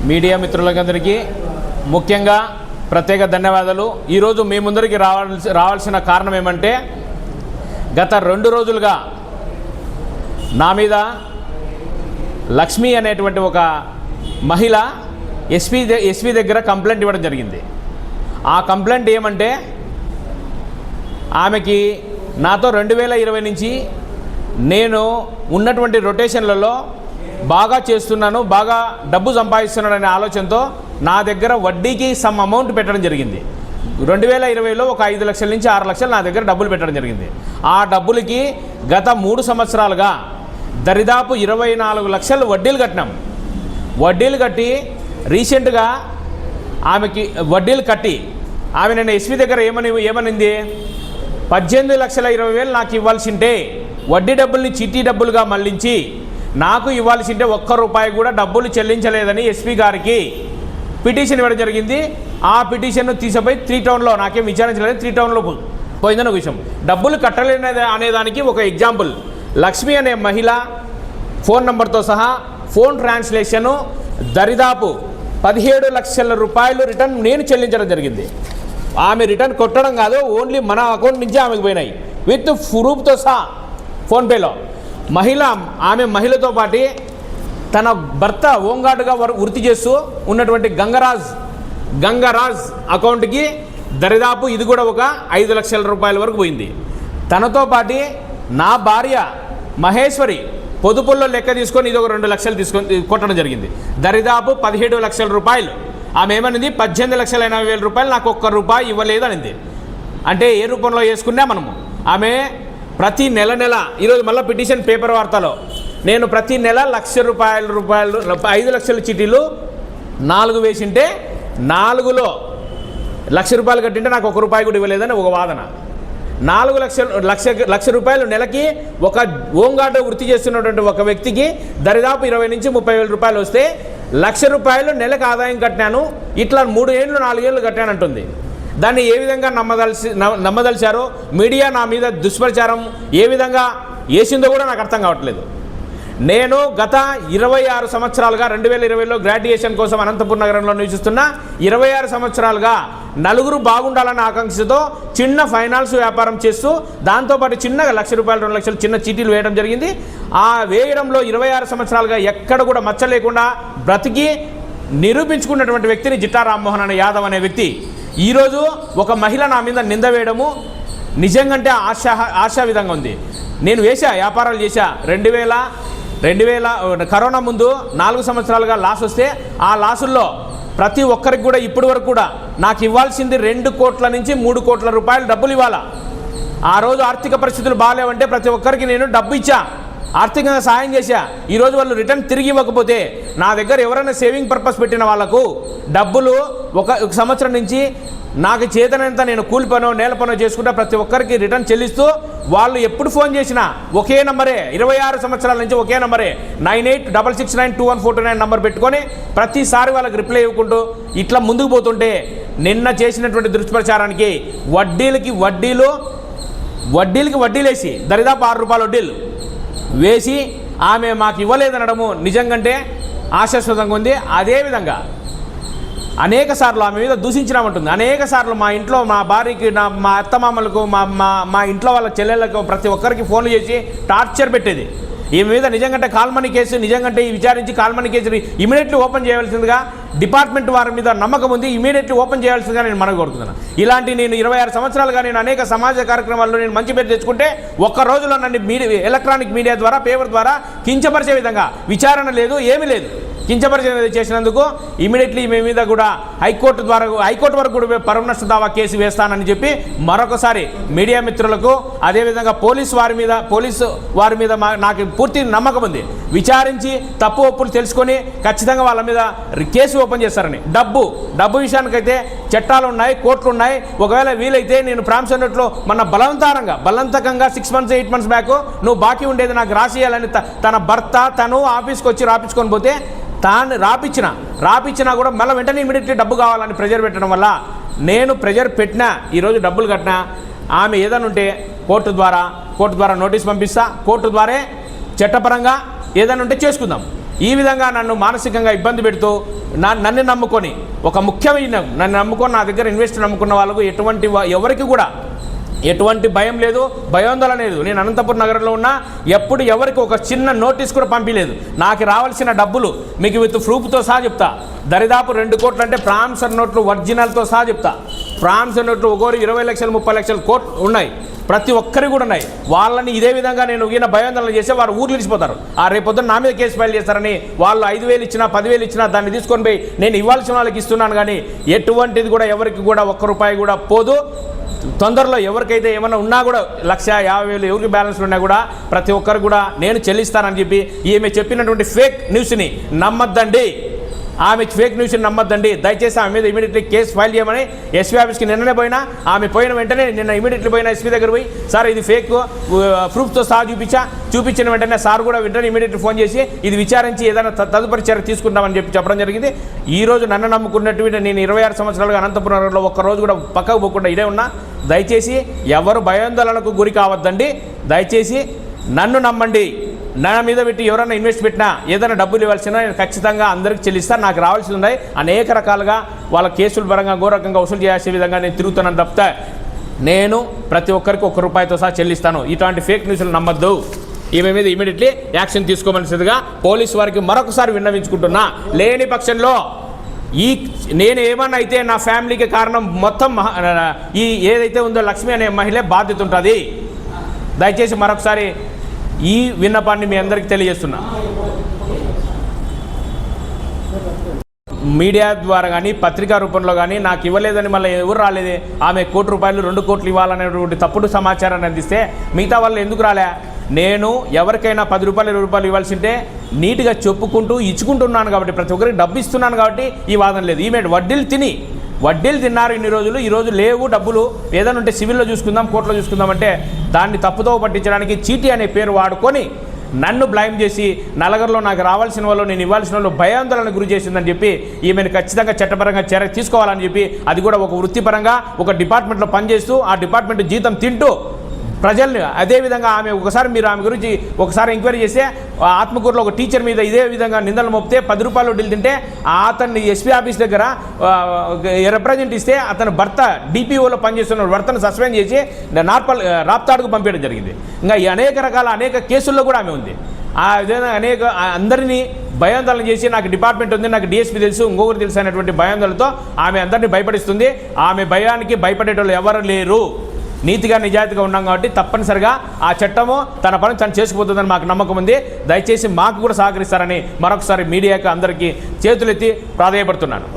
Media మిత్రులందరికీ ముఖ్యంగా ప్రత్యేక ధన్యవాదాలు. ఈరోజు మీ ముందరికి రావాల్సిన కారణం ఏమంటే, గత 2 రోజులుగా నా మీద లక్ష్మి అనేటువంటి ఒక మహిళ ఎస్పీ దగ్గర కంప్లైంట్ ఇవ్వడం జరిగింది. ఆ కంప్లైంట్ ఏమంటే, ఆమెకి నాతో 2020 నుంచి నేను ఉన్నటువంటి రొటేషన్లలో బాగా చేస్తున్నాను, బాగా డబ్బు సంపాదిస్తున్నాననే ఆలోచనతో నా దగ్గర వడ్డీకి సమ్ అమౌంట్ పెట్టడం జరిగింది. 2020లో ఒక 5 లక్షల నుంచి 6 లక్షలు నా దగ్గర డబ్బులు పెట్టడం జరిగింది. ఆ డబ్బులకి గత 3 సంవత్సరాలుగా దరిదాపు 24 లక్షలు వడ్డీలు కట్టినాం. వడ్డీలు కట్టి రీసెంట్గా ఆమెకి వడ్డీలు కట్టి ఆమె నేను ఎస్పీ దగ్గర ఏమనింది, 18,20,000 నాకు ఇవ్వాల్సింటే వడ్డీ డబ్బుల్ని చిట్టి డబ్బులుగా మళ్లించి నాకు ఇవ్వాల్సింటే ₹1 కూడా డబ్బులు చెల్లించలేదని ఎస్పీ గారికి పిటిషన్ ఇవ్వడం జరిగింది. ఆ పిటిషన్ను తీసిపోయి 3 టౌన్లో, నాకేం విచారించలేదు, 3 టౌన్లో పోయిందని ఒక విషయం. డబ్బులు కట్టలేని అనేదానికి ఒక ఎగ్జాంపుల్, లక్ష్మి అనే మహిళ ఫోన్ నెంబర్తో సహా ఫోన్ ట్రాన్స్లేషను దరిదాపు 17 లక్షల రూపాయలు రిటర్న్ నేను చెల్లించడం జరిగింది. ఆమె రిటర్న్ కొట్టడం కాదు, ఓన్లీ మన అకౌంట్ నుంచి ఆమెకు పోయినాయి విత్ ప్రూఫ్తో సహా ఫోన్పేలో. ఆమె మహిళతో పాటు తన భర్త హోంగార్డుగా వృత్తి చేస్తూ ఉన్నటువంటి గంగరాజ్ అకౌంట్కి దరిదాపు ఇది కూడా ఒక 5 లక్షల రూపాయల వరకు పోయింది. తనతో పాటు నా భార్య మహేశ్వరి పొదుపుల్లో లెక్క తీసుకొని ఇది ఒక 2 లక్షలు తీసుకొని కొట్టడం జరిగింది. దరిదాపు 17 లక్షల రూపాయలు. ఆమె ఏమనింది, 18,80,000 రూపాయలు నాకు ₹1 ఇవ్వలేదు అనింది. అంటే ఏ రూపంలో వేసుకున్నా మనము. ఆమె ప్రతి నెల ఈరోజు మళ్ళీ పిటిషన్ పేపర్ వార్తలో నేను ప్రతి నెల ₹1,00,000 5 లక్షల చీటీలు 4 వేసింటే 4లో ₹1,00,000 కట్టింటే నాకు ₹1 కూడా ఇవ్వలేదని ఒక వాదన. 4 లక్ష రూపాయలు నెలకి ఒక హోంగార్డు వృత్తి చేస్తున్నటువంటి ఒక వ్యక్తికి దరిదాపు 20 నుంచి 30,000 రూపాయలు వస్తే ₹1,00,000 నెలకు ఆదాయం కట్టినాను, ఇట్లా 3 ఏళ్ళు 4 ఏళ్ళు కట్టానంటుంది. దాన్ని ఏ విధంగా నమ్మదలిచారో, మీడియా నా మీద దుష్ప్రచారం ఏ విధంగా వేసిందో కూడా నాకు అర్థం కావట్లేదు. నేను గత 26 సంవత్సరాలుగా 2020లో గ్రాడ్యుయేషన్ కోసం అనంతపురం నగరంలో నివసిస్తున్న 26 సంవత్సరాలుగా నలుగురు బాగుండాలన్న ఆకాంక్షతో చిన్న ఫైనాన్స్ వ్యాపారం చేస్తూ దాంతోపాటు చిన్నగా ₹1,00,000 2 లక్షలు చిన్న చీటీలు వేయడం జరిగింది. ఆ వేయడంలో 26 సంవత్సరాలుగా ఎక్కడ కూడా మచ్చ లేకుండా బ్రతికి నిరూపించుకున్నటువంటి వ్యక్తిని జిట్టా రామ్మోహన్ అనే యాదవ్ అనే వ్యక్తి ఈరోజు ఒక మహిళ నా మీద నింద వేయడము నిజంగా ఆశా విధంగా ఉంది. నేను వ్యాపారాలు చేశా 2000 కరోనా ముందు 4 సంవత్సరాలుగా లాస్ వస్తే ఆ లాసుల్లో ప్రతి ఒక్కరికి కూడా ఇప్పటి వరకు కూడా నాకు ఇవ్వాల్సింది 2 కోట్ల నుంచి 3 కోట్ల రూపాయలు డబ్బులు ఇవ్వాలా. ఆ రోజు ఆర్థిక పరిస్థితులు బాగాలేవంటే ప్రతి ఒక్కరికి నేను డబ్బు ఇచ్చా, ఆర్థికంగా సాయం చేశా. ఈరోజు వాళ్ళు రిటర్న్ తిరిగి ఇవ్వకపోతే నా దగ్గర ఎవరైనా సేవింగ్ పర్పస్ పెట్టిన వాళ్ళకు డబ్బులు ఒక సంవత్సరం నుంచి నాకు చేతనంత నేను కూలి పనో నేల పనో చేసుకుంటా ప్రతి ఒక్కరికి రిటర్న్ చెల్లిస్తూ వాళ్ళు ఎప్పుడు ఫోన్ చేసినా ఒకే నంబరే, 26 సంవత్సరాల నుంచి ఒకే నంబరే 9866921429 నంబర్ పెట్టుకొని ప్రతిసారి వాళ్ళకి రిప్లై ఇవ్వకుంటూ ఇట్లా ముందుకు పోతుంటే నిన్న చేసినటువంటి దుష్ప్రచారానికి వడ్డీలకి వడ్డీలేసి దరిదాపు ₹6 వడ్డీలు వేసి ఆమె మాకు ఇవ్వలేదనడము నిజంగానే ఆశాస్పదంగా ఉంది. అదేవిధంగా అనేక సార్లు ఆమె మీద దూషించినామంటుంది. అనేక సార్లు మా ఇంట్లో మా భార్యకి మా అత్తమామలకు మా ఇంట్లో వాళ్ళ చెల్లెళ్ళకు ప్రతి ఒక్కరికి ఫోన్లు చేసి టార్చర్ పెట్టేది. ఈమె మీద నిజంగా కాల్మనీ కేసు నిజంగా ఈ విచారించి కాల్మనీ కేసుని ఇమీడియట్లీ ఓపెన్ చేయాల్సిందిగా డిపార్ట్మెంట్ వారి మీద నమ్మకం ఉంది. ఇమీడియట్లీ ఓపెన్ చేయాల్సిందిగా నేను మనవి కోరుతున్నాను. ఇలాంటి నేను 26 సంవత్సరాలుగా నేను అనేక సమాజ కార్యక్రమాల్లో నేను మంచి పేరు తెచ్చుకుంటే ఒక్క రోజులో నన్ను ఎలక్ట్రానిక్ మీడియా ద్వారా పేపర్ ద్వారా కించపరిచే విధంగా విచారణ లేదు, ఏమీ లేదు. కించపరిచయం చేసినందుకు ఇమీడియట్లీ మీ మీద కూడా హైకోర్టు వరకు కూడా పరువు నష్ట దావా కేసు వేస్తానని చెప్పి మరొకసారి మీడియా మిత్రులకు అదేవిధంగా పోలీసు వారి మీద నాకు పూర్తి నమ్మకం ఉంది. విచారించి తప్పు ఒప్పులు తెలుసుకొని ఖచ్చితంగా వాళ్ళ మీద కేసు ఓపెన్ చేస్తారని. డబ్బు విషయానికైతే చట్టాలు ఉన్నాయి, కోర్టులు ఉన్నాయి. ఒకవేళ వీలైతే నేను ప్రాంశన్నట్లో మన బలవంతకంగా 6 months 8 months బ్యాక్ నువ్వు బాకీ ఉండేది నాకు రాసియాలని తన భర్త తను ఆఫీస్కి వచ్చి రాపించుకొని పోతే తాను రాపించినా కూడా మళ్ళీ వెంటనే ఇమీడియట్లీ డబ్బు కావాలని ప్రెజర్ పెట్టడం వల్ల నేను ప్రెజర్ పెట్టినా ఈరోజు డబ్బులు కట్టినా ఆమె ఏదైనా ఉంటే కోర్టు ద్వారా నోటీస్ పంపిస్తా, కోర్టు ద్వారా చట్టపరంగా ఏదైనా ఉంటే చేసుకుందాం. ఈ విధంగా నన్ను మానసికంగా ఇబ్బంది పెడుతూ నన్ను నమ్ముకొని ఒక ముఖ్యమైన నన్ను నమ్ముకొని నా దగ్గర ఇన్వెస్ట్ నమ్ముకున్న వాళ్ళకు ఎవరికి కూడా ఎటువంటి భయం లేదు, భయోందోళన లేదు. నేను అనంతపురం నగరంలో ఉన్నా, ఎప్పుడు ఎవరికి ఒక చిన్న నోటీస్ కూడా పంపించలేదు. నాకు రావాల్సిన డబ్బులు మీకు విత్ ప్రూఫ్తో సహా చెప్తా. దరిదాపు 2 కోట్లు అంటే ప్రామిసర్ నోట్లు ఒరిజినల్తో సహా చెప్తా. ప్రామిసర్ నోట్లు ఒకరు 20 లక్షలు 30 లక్షలు కోట్లు ఉన్నాయి, ప్రతి ఒక్కరికి కూడా ఉన్నాయి. వాళ్ళని ఇదే విధంగా నేను ఈయన భయోందోళన చేస్తే వారు ఊర్లు ఇచ్చిపోతారు. రేపొద్దున నా మీద కేసు ఫైల్ చేస్తారని వాళ్ళు 5,000 ఇచ్చినా 10,000 ఇచ్చినా దాన్ని తీసుకొని పోయి నేను ఇవ్వాల్సిన వాళ్ళకి ఇస్తున్నాను. కానీ ఎటువంటిది కూడా ఎవరికి కూడా ₹1 కూడా పోదు. తొందరలో ఎవరికైతే ఏమన్నా ఉన్నా కూడా 1,50,000 ఎవరికి బ్యాలెన్స్ ఉన్నా కూడా ప్రతి ఒక్కరు కూడా నేను చెల్లిస్తానని చెప్పి ఈమె చెప్పినటువంటి ఫేక్ న్యూస్ని నమ్మద్దండి. ఆమె ఫేక్ న్యూస్ని నమ్మద్దండి. దయచేసి ఆమె మీద ఇమీడియట్లీ కేసు ఫైల్ చేయమని ఎస్పీ ఆఫీస్కి నిన్ననే పోయినా, ఆమె పోయిన వెంటనే నిన్న ఇమీడియట్లీ పోయినా ఎస్పీ దగ్గర పోయి సార్ ఇది ఫేక్ ప్రూఫ్తో సహా చూపించిన వెంటనే సార్ కూడా వెంటనే ఇమీడియట్లీ ఫోన్ చేసి ఇది విచారించి ఏదైనా తదుపరి చర్య తీసుకుంటామని చెప్పడం జరిగింది. ఈరోజు నన్ను నమ్ముకున్నటువంటి నేను 26 సంవత్సరాలుగా అనంతపురంలో ఒక్కరోజు కూడా పక్కకు పోకుండా ఇదే ఉన్నా. దయచేసి ఎవరు భయాందోళనకు గురి కావద్దండి. దయచేసి నన్ను నమ్మండి. నా మీద పెట్టి ఎవరైనా ఇన్వెస్ట్ పెట్టినా ఏదైనా డబ్బులు ఇవ్వాల్సిన నేను ఖచ్చితంగా అందరికీ చెల్లిస్తాను. నాకు రావాల్సి ఉన్నాయి అనేక రకాలుగా వాళ్ళ కేసుల పరంగా ఘోరకంగా వసూలు చేసే విధంగా నేను తిరుగుతున్నాను తప్పితే నేను ప్రతి ఒక్కరికి ₹1 సహా చెల్లిస్తాను. ఇటువంటి ఫేక్ న్యూస్లు నమ్మద్దు. ఈమె మీద ఇమీడియట్లీ యాక్షన్ తీసుకోమనిసిగా పోలీసు వారికి మరొకసారి విన్నవించుకుంటున్నా. లేని పక్షంలో నేను ఏమన్నా అయితే నా ఫ్యామిలీకి కారణం మొత్తం ఏదైతే ఉందో లక్ష్మి అనే మహిళ బాధ్యత ఉంటుంది. దయచేసి మరొకసారి ఈ విన్నపాన్ని మీ అందరికీ తెలియజేస్తున్నా. మీడియా ద్వారా కానీ పత్రికా రూపంలో కానీ నాకు ఇవ్వలేదని మళ్ళీ ఎవరు రాలేదే. ఆమె ₹1 2 కోట్లు ఇవ్వాలనేటువంటి తప్పుడు సమాచారాన్ని అందిస్తే మిగతా వాళ్ళు ఎందుకు రాలే? నేను ఎవరికైనా ₹10 ₹20 ఇవ్వాల్సింటే నీట్గా చెప్పుకుంటూ ఇచ్చుకుంటున్నాను కాబట్టి, ప్రతి ఒక్కరికి డబ్బు ఇస్తున్నాను కాబట్టి ఈ వాదన లేదు. ఈమె వడ్డీలు తిన్నారు ఇన్ని రోజులు, ఈరోజు లేవు డబ్బులు, ఏదైనా ఉంటే సివిల్లో చూసుకుందాం కోర్టులో చూసుకుందాం అంటే దాన్ని తప్పుతో పట్టించడానికి చీటీ అనే పేరు వాడుకొని నన్ను బ్లైమ్ చేసి నలుగురిలో నాకు రావాల్సిన వాళ్ళు నేను ఇవ్వాల్సిన వాళ్ళు భయాందోళన గురి చేసిందని చెప్పి ఈమెను ఖచ్చితంగా చట్టపరంగా చర్య తీసుకోవాలని చెప్పి, అది కూడా ఒక వృత్తిపరంగా ఒక డిపార్ట్మెంట్లో పనిచేస్తూ ఆ డిపార్ట్మెంట్ జీతం తింటూ ప్రజల్ని అదేవిధంగా మీరు ఆమె గురించి ఒకసారి ఎంక్వైరీ చేస్తే ఆత్మకూరులో ఒక టీచర్ మీద ఇదే విధంగా నిందలు మోపితే ₹10 వడ్డీలు తింటే అతన్ని ఎస్పీ ఆఫీస్ దగ్గర రిప్రజెంట్ ఇస్తే అతను భర్త డిపిఓలో పనిచేస్తున్న భర్తను సస్పెండ్ చేసి రాప్తాడుకు పంపించడం జరిగింది. ఇంకా ఈ అనేక కేసుల్లో కూడా ఆమె ఉంది. ఆ విధంగా అందరినీ భయాందోళన చేసి నాకు డిపార్ట్మెంట్ ఉంది, నాకు డిఎస్పీ తెలుసు, ఇంకొకరు తెలుసు అనేటువంటి భయాందోళనతో ఆమె అందరినీ భయపడిస్తుంది. ఆమె భయానికి భయపడేటోళ్ళు ఎవరు లేరు. నీతిగా నిజాయితీగా ఉన్నాం కాబట్టి తప్పనిసరిగా ఆ చట్టము తన పని తను చేసుకుపోతుందని మాకు నమ్మకం ఉంది. దయచేసి మాకు కూడా సహకరిస్తారని మరొకసారి మీడియాకు అందరికీ చేతులెత్తి ప్రాధేయపడుతున్నాను.